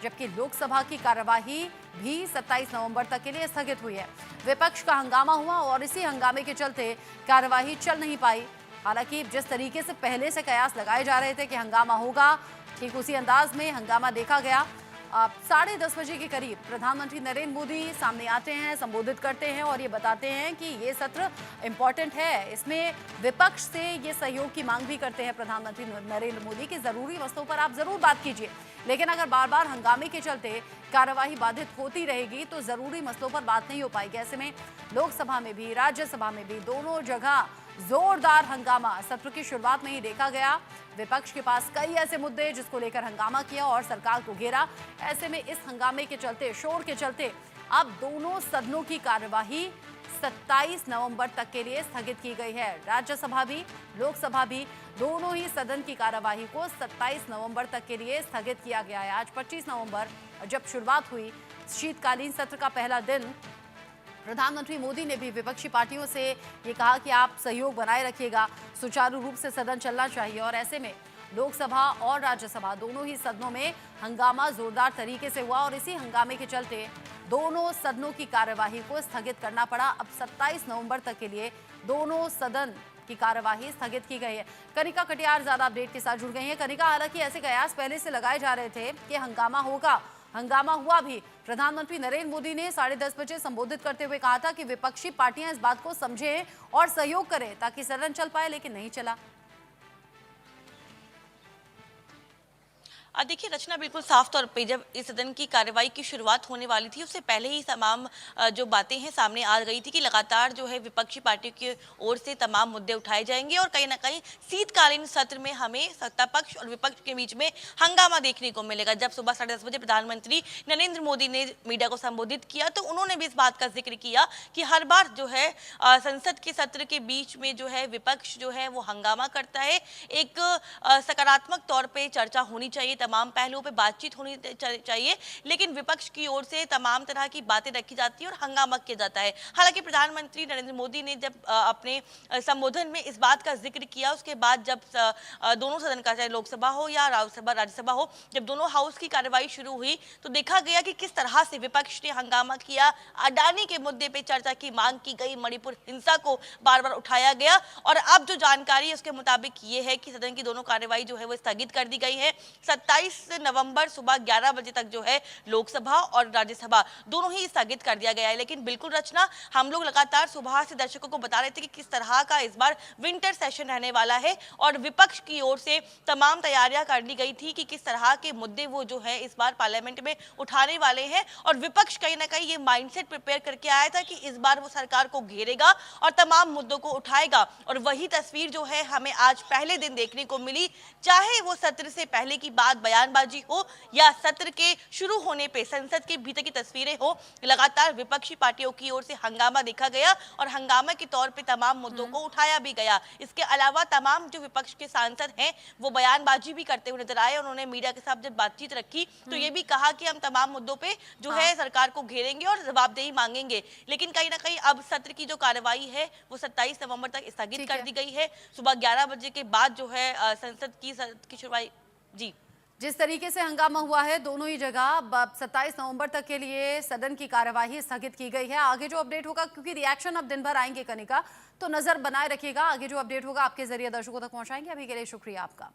जबकि लोकसभा की कार्यवाही भी 27 नवंबर तक के लिए स्थगित हुई है। विपक्ष का हंगामा हुआ और इसी हंगामे के चलते कार्यवाही चल नहीं पाई। हालांकि जिस तरीके से पहले से कयास लगाए जा रहे थे कि हंगामा होगा, ठीक उसी अंदाज में हंगामा देखा गया। 10:30 बजे के करीब प्रधानमंत्री नरेंद्र मोदी सामने आते हैं, संबोधित करते हैं और ये बताते हैं कि ये सत्र इम्पोर्टेंट है। इसमें विपक्ष से ये सहयोग की मांग भी करते हैं प्रधानमंत्री नरेंद्र मोदी कि जरूरी मसलों पर आप जरूर बात कीजिए, लेकिन अगर बार बार हंगामे के चलते कार्यवाही बाधित होती रहेगी तो जरूरी मसलों पर बात नहीं हो पाएगी। ऐसे में लोकसभा में भी राज्यसभा में भी दोनों जगह जोरदार हंगामा सत्र की शुरुआत में ही देखा गया। विपक्ष के पास कई ऐसे मुद्दे जिसको लेकर हंगामा किया और सरकार को घेरा। ऐसे में इस हंगामे के चलते, शोर के चलते अब दोनों सदनों की कार्यवाही 27 नवंबर तक के लिए स्थगित की गई है। राज्यसभा भी लोकसभा भी दोनों ही सदन की कार्यवाही को 27 नवंबर तक के लिए स्थगित किया गया है। आज 25 नवंबर जब शुरुआत हुई शीतकालीन सत्र का पहला दिन, प्रधानमंत्री मोदी ने भी विपक्षी पार्टियों से ये कहा कि आप सहयोग बनाए रखिएगा, सुचारू रूप से सदन चलना चाहिए। और ऐसे में लोकसभा और राज्यसभा दोनों ही सदनों में हंगामा जोरदार तरीके से हुआ और इसी हंगामे के चलते दोनों सदनों की कार्यवाही को स्थगित करना पड़ा। अब 27 नवंबर तक के लिए दोनों सदन की कार्यवाही स्थगित की गई है। कनिका कटियार ज्यादा अपडेट के साथ जुड़ गई है। कनिका, हालांकि ऐसे कयास पहले से लगाए जा रहे थे कि हंगामा होगा, हंगामा हुआ भी। प्रधानमंत्री नरेंद्र मोदी ने 10:30 बजे संबोधित करते हुए कहा था कि विपक्षी पार्टियां इस बात को समझें और सहयोग करें ताकि सदन चल पाए, लेकिन नहीं चला। देखिए रचना, बिल्कुल साफ तौर पे जब इस सदन की कार्रवाई की शुरुआत होने वाली थी उससे पहले ही तमाम जो बातें हैं सामने आ गई थी कि लगातार जो है विपक्षी पार्टियों की ओर से तमाम मुद्दे उठाए जाएंगे और कहीं ना कहीं शीतकालीन सत्र में हमें सत्ता पक्ष और विपक्ष के बीच में हंगामा देखने को मिलेगा। जब सुबह 10:30 बजे प्रधानमंत्री नरेंद्र मोदी ने मीडिया को संबोधित किया तो उन्होंने भी इस बात का जिक्र किया कि हर बार जो है संसद के सत्र के बीच में जो है विपक्ष जो है वो हंगामा करता है। एक सकारात्मक तौर पर चर्चा होनी चाहिए, तमाम पहलुओं पे बातचीत होनी चाहिए, लेकिन विपक्ष की ओर से तमाम तरह की बातें रखी जाती है और हंगामा किया जाता है। हालांकि प्रधानमंत्री नरेंद्र मोदी ने जब अपने संबोधन में इस बात का जिक्र किया, उसके बाद जब दोनों सदन का, चाहे लोकसभा हो या राज्यसभा हो, जब दोनों हाउस की कार्रवाई शुरू हुई तो देखा गया कि किस तरह से विपक्ष ने हंगामा किया। अडानी के मुद्दे पर चर्चा की मांग की गई, मणिपुर हिंसा को बार बार उठाया गया और अब जो जानकारी है उसके मुताबिक ये है कि सदन की दोनों कार्यवाही जो है वो स्थगित कर दी गई है। 27 नवंबर सुबह 11 बजे तक जो है लोकसभा और राज्यसभा दोनों ही स्थगित कर दिया गया है। लेकिन बिल्कुल रचना, हम लोग लगातार सुबह से दर्शकों को बता रहे थे कि किस तरह का इस बार विंटर सेशन रहने वाला है और विपक्ष की ओर से तमाम तैयारियां कर ली गई थी कि किस तरह के मुद्दे वो जो है इस बार पार्लियामेंट में उठाने वाले हैं। और विपक्ष कहीं ना कहीं ये माइंडसेट प्रिपेयर करके आया था कि इस बार वो सरकार को घेरेगा और तमाम मुद्दों को उठाएगा और वही तस्वीर जो है हमें आज पहले दिन देखने को मिली। चाहे वो सत्र से पहले की बात बयानबाजी हो या सत्र के शुरू होने पे संसद के भीतर की तस्वीरें हो, लगातार विपक्षी पार्टियों की ओर से हंगामा देखा गया और हंगामा के तौर पे तमाम मुद्दों को उठाया भी गया। इसके अलावा तमाम जो विपक्ष के सांसद हैं वो बयानबाजी भी करते हुए नजर आए। उन्होंने मीडिया के साथ जब बातचीत रखी तो ये भी कहा कि हम तमाम मुद्दों पे जो है सरकार को घेरेंगे और जवाबदेही मांगेंगे। लेकिन कहीं ना कहीं अब सत्र की जो कार्यवाही है वो 27 नवंबर तक स्थगित कर दी गई है। सुबह 11 बजे के बाद जो है संसद की शुरुआत। जी, जिस तरीके से हंगामा हुआ है दोनों ही जगह, 27 नवंबर तक के लिए सदन की कार्यवाही स्थगित की गई है। आगे जो अपडेट होगा, क्योंकि रिएक्शन अब दिन भर आएंगे कनिका, तो नजर बनाए रखिएगा। आगे जो अपडेट होगा आपके जरिए दर्शकों तक पहुंचाएंगे। अभी के लिए शुक्रिया आपका।